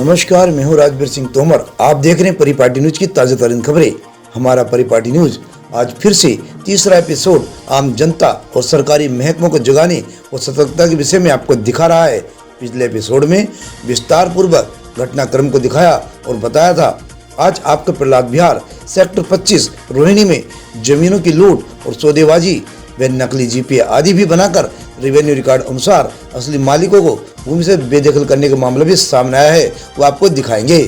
नमस्कार, मैं हूं राजवीर सिंह तोमर। आप देख रहे हैं परिपाटी न्यूज की ताज़ा तरीन खबरें। हमारा परिपाटी न्यूज आज फिर से तीसरा एपिसोड आम जनता और सरकारी महकमों को जगाने और सतर्कता के विषय में आपको दिखा रहा है। पिछले एपिसोड में विस्तार पूर्वक घटनाक्रम को दिखाया और बताया था। आज आपको प्रहलाद विहार सेक्टर 25 रोहिणी में जमीनों की लूट और सौदेबाजी व नकली जीपी आदि भी बनाकर रेवेन्यू रिकॉर्ड अनुसार असली मालिकों को भूमि से बेदखल करने का मामला भी सामने आया है, वो आपको दिखाएंगे।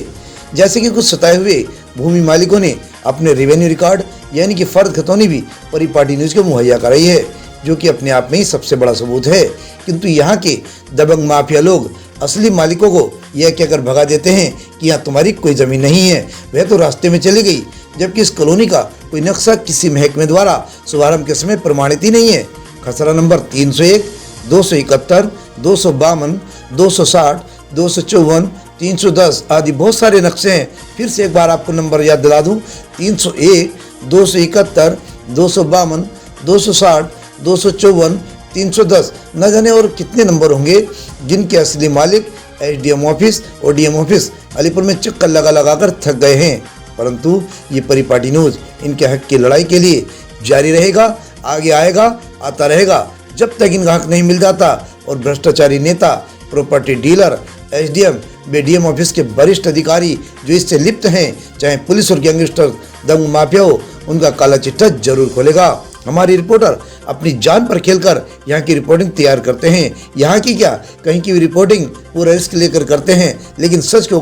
जैसे कि कुछ सताए हुए भूमि मालिकों ने अपने रेवेन्यू रिकॉर्ड यानी कि फर्द खतौनी भी परिपाटी न्यूज को मुहैया कराई है, जो कि अपने आप में ही सबसे बड़ा सबूत है। किंतु यहाँ के दबंग माफिया लोग असली मालिकों को यह कहकर भगा देते हैं कि यहाँ तुम्हारी कोई जमीन नहीं है, वह तो रास्ते में चली गई, जबकि इस कॉलोनी का कोई नक्शा किसी महकमे द्वारा शुभारंभ के समय प्रमाणित ही नहीं है। खसरा नंबर 301, 271, 252, 260, 254, 310 आदि बहुत सारे नक्शे हैं। फिर से एक बार आपको नंबर याद दिला दूं, 301, 271, 252, 260, 254, 310 न जाने और कितने नंबर होंगे, जिनके असली मालिक एसडीएम ऑफिस और डीएम ऑफिस अलीपुर में चक्कर लगा कर थक गए हैं। परंतु ये परिपाटी न्यूज इनके हक की लड़ाई के लिए जारी रहेगा, आगे आएगा, आता रहेगा, जब तक इनका हक नहीं मिल जाता। और भ्रष्टाचारी नेता, प्रॉपर्टी डीलर, एसडीएम व डीएम ऑफिस के वरिष्ठ अधिकारी जो इससे लिप्त हैं, चाहे पुलिस और गैंगस्टर दंग माफिया हो, उनका काला चिट्ठा जरूर खोलेगा। हमारी रिपोर्टर अपनी जान पर खेलकर यहाँ की रिपोर्टिंग तैयार करते हैं। यहाँ की क्या, कहीं की भी रिपोर्टिंग पूरा रिस्क लेकर करते हैं, लेकिन सच को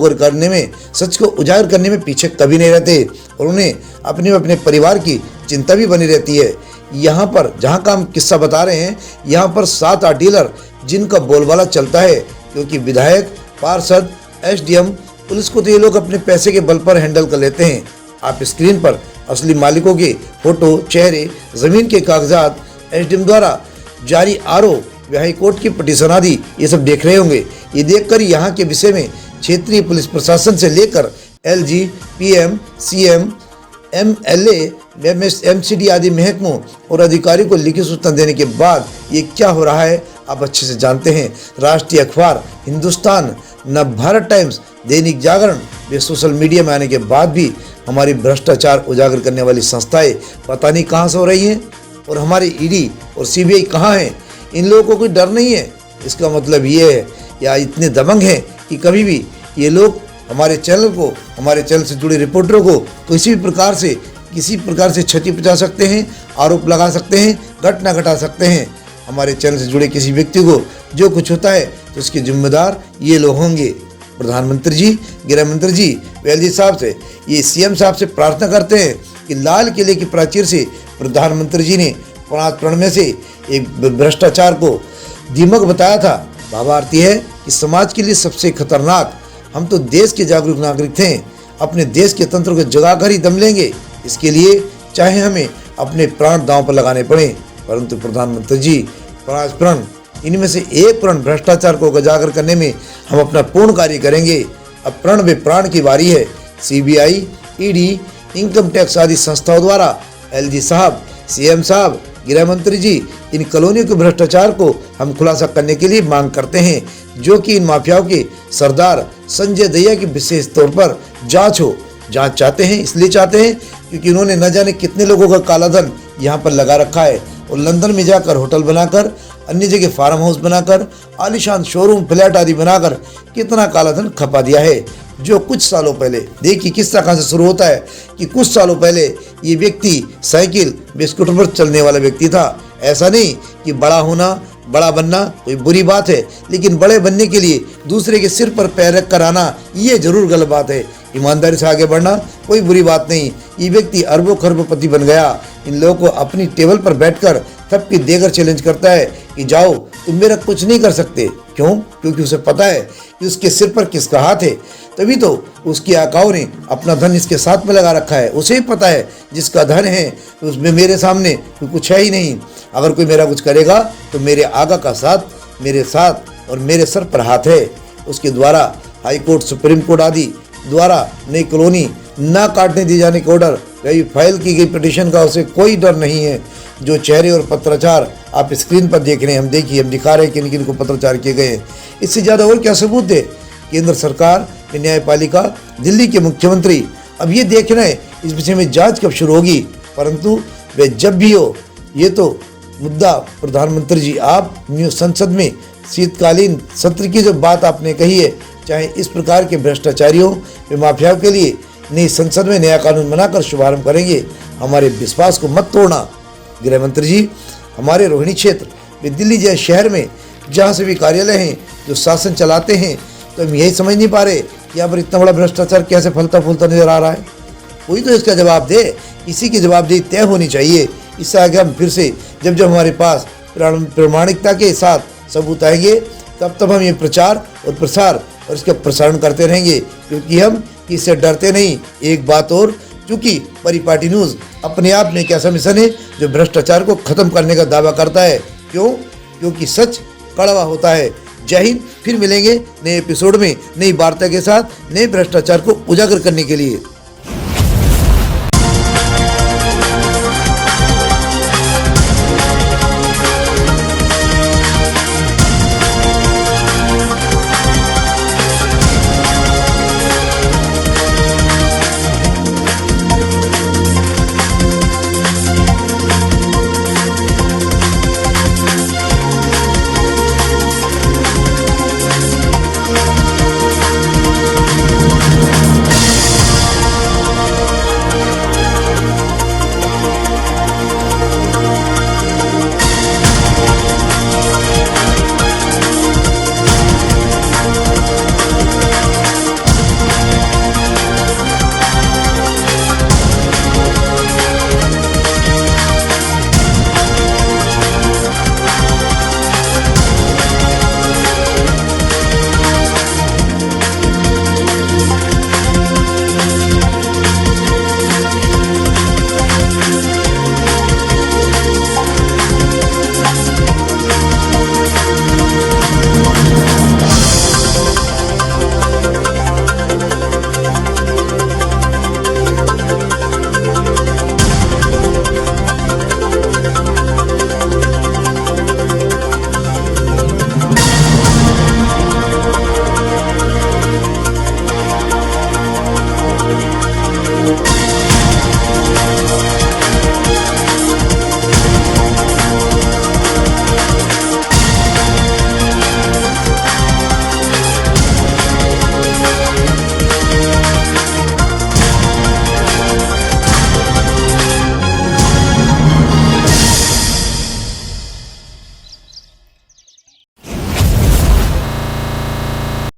उजागर करने में पीछे कभी नहीं रहते और उन्हें अपने परिवार की चिंता भी बनी रहती है। यहाँ पर जहाँ का हम किस्सा बता रहे हैं, यहाँ पर 7-8 डीलर जिनका बोलबाला चलता है, क्योंकि विधायक, पार्षद, एसडीएम, पुलिस को तो ये लोग अपने पैसे के बल पर हैंडल कर लेते हैं। आप स्क्रीन पर असली मालिकों के फोटो, चेहरे, जमीन के कागजात, एसडीएम द्वारा जारी आरओ, हाई कोर्ट की पिटीशन आदि ये सब देख रहे होंगे। ये देखकर यहाँ के विषय में क्षेत्रीय पुलिस प्रशासन से लेकर LG, PM, CM, MLA, MCD आदि महकमों और अधिकारियों को लिखित सूचना देने के बाद ये क्या हो रहा है आप अच्छे से जानते हैं। राष्ट्रीय अखबार हिंदुस्तान, नवभारत टाइम्स, दैनिक जागरण वे सोशल मीडिया में आने के बाद भी हमारी भ्रष्टाचार उजागर करने वाली संस्थाएं पता नहीं कहाँ से हो रही हैं, और हमारे ईडी और सीबीआई कहाँ हैं। इन लोगों को कोई डर नहीं है। इसका मतलब ये है, या इतने दबंग हैं कि कभी भी ये लोग हमारे चैनल से जुड़े रिपोर्टरों को किसी प्रकार से क्षति पहुंचा सकते हैं, आरोप लगा सकते हैं, घटना घटा सकते हैं। हमारे चैनल से जुड़े किसी व्यक्ति को जो कुछ होता है तो उसके जिम्मेदार ये लोग होंगे। प्रधानमंत्री जी, गृह मंत्री जी, एलजी साहब से, ये सीएम साहब से प्रार्थना करते हैं कि लाल किले की प्राचीर से प्रधानमंत्री जी ने 5 प्रण में से एक भ्रष्टाचार को दीमक बताया था। भावार्थी है कि समाज के लिए सबसे खतरनाक, हम तो देश के जागरूक नागरिक थे, अपने देश के तंत्र को जगाकर ही दम लेंगे। इसके लिए चाहे हमें अपने प्राण दांव पर लगाने पड़े। परंतु प्रधानमंत्री जी, 5 प्रण, इनमें से एक प्रण भ्रष्टाचार को उजागर करने में हम अपना पूर्ण कार्य करेंगे। अब प्रण व प्राण की बारी है। सीबीआई, ईडी, इनकम टैक्स आदि संस्थाओं द्वारा एलजी साहब, सीएम साहब, गृह मंत्री जी, इन कॉलोनियों के भ्रष्टाचार को हम खुलासा करने के लिए मांग करते हैं, जो कि इन माफियाओं के सरदार संजय दहिया की विशेष तौर पर जांच चाहते हैं। इसलिए चाहते हैं क्योंकि उन्होंने न जाने कितने लोगों का काला धन यहाँ पर लगा रखा है, और लंदन में जाकर होटल बनाकर, अन्य जगह फार्म हाउस बनाकर, आलीशान शोरूम, फ्लैट आदि बनाकर कितना काला धन खपा दिया है। जो कुछ सालों पहले, देखिए किस्सा कहाँ से शुरू होता है कि कुछ सालों पहले ये व्यक्ति साइकिल स्कूटर पर चलने वाला व्यक्ति था। ऐसा नहीं कि बड़ा बनना कोई बुरी बात है, लेकिन बड़े बनने के लिए दूसरे के सिर पर पैर रख कर आना ये जरूर गलत बात है। ईमानदारी से आगे बढ़ना कोई बुरी बात नहीं। ये व्यक्ति अरबों खरबोपति बन गया। इन लोगों को अपनी टेबल पर बैठकर थपकी देकर चैलेंज करता है कि जाओ, तुम मेरा कुछ नहीं कर सकते। क्यों? क्योंकि उसे पता है कि उसके सिर पर किसका हाथ है। तभी तो उसकी आकाओं ने अपना धन इसके साथ में लगा रखा है। उसे ही पता है जिसका धन है उसमें मेरे सामने कुछ है ही नहीं। अगर कोई मेरा कुछ करेगा तो मेरे आगा का साथ मेरे साथ और मेरे सर पर हाथ है। उसके द्वारा हाई कोर्ट, सुप्रीम कोर्ट आदि द्वारा नई कॉलोनी न काटने दिए जाने के ऑर्डर, कई फाइल की गई पिटीशन का उसे कोई डर नहीं है। जो चेहरे और पत्राचार आप स्क्रीन पर देख रहे हैं, हम दिखा रहे हैं किन किन को पत्राचार किए गए। इससे ज़्यादा और क्या सबूत है केंद्र सरकार में न्यायपालिका, दिल्ली के मुख्यमंत्री अब ये देख रहे हैं इस विषय में जांच कब शुरू होगी। परंतु वे जब भी हो, ये तो मुद्दा प्रधानमंत्री जी, आप न्यू संसद में शीतकालीन सत्र की जो बात आपने कही है, चाहे इस प्रकार के भ्रष्टाचारियों व माफियाओं के लिए नई संसद में नया कानून बनाकर शुभारंभ करेंगे। हमारे विश्वास को मत तोड़ना। गृह मंत्री जी, हमारे रोहिणी क्षेत्र व दिल्ली जैसे शहर में जहाँ से भी कार्यालय हैं जो शासन चलाते हैं, तो हम यही समझ नहीं पा रहे कि यहाँ पर इतना बड़ा भ्रष्टाचार कैसे फलता फूलता नजर आ रहा है। कोई तो इसका जवाब दे, इसी की जवाबदेही तय होनी चाहिए। इससे आगे हम फिर से जब हम प्रामाणिकता के साथ सबूत आएंगे, तब हम ये प्रचार और प्रसार और इसका प्रसारण करते रहेंगे, क्योंकि हम इससे डरते नहीं। एक बात और, चूँकि परिपाटी न्यूज़ अपने आप में एक ऐसा मिशन है जो भ्रष्टाचार को खत्म करने का दावा करता है। क्यों? क्योंकि सच कड़वा होता है। जय हिंद। फिर मिलेंगे नए एपिसोड में नई वार्ता के साथ, नए भ्रष्टाचार को उजागर करने के लिए।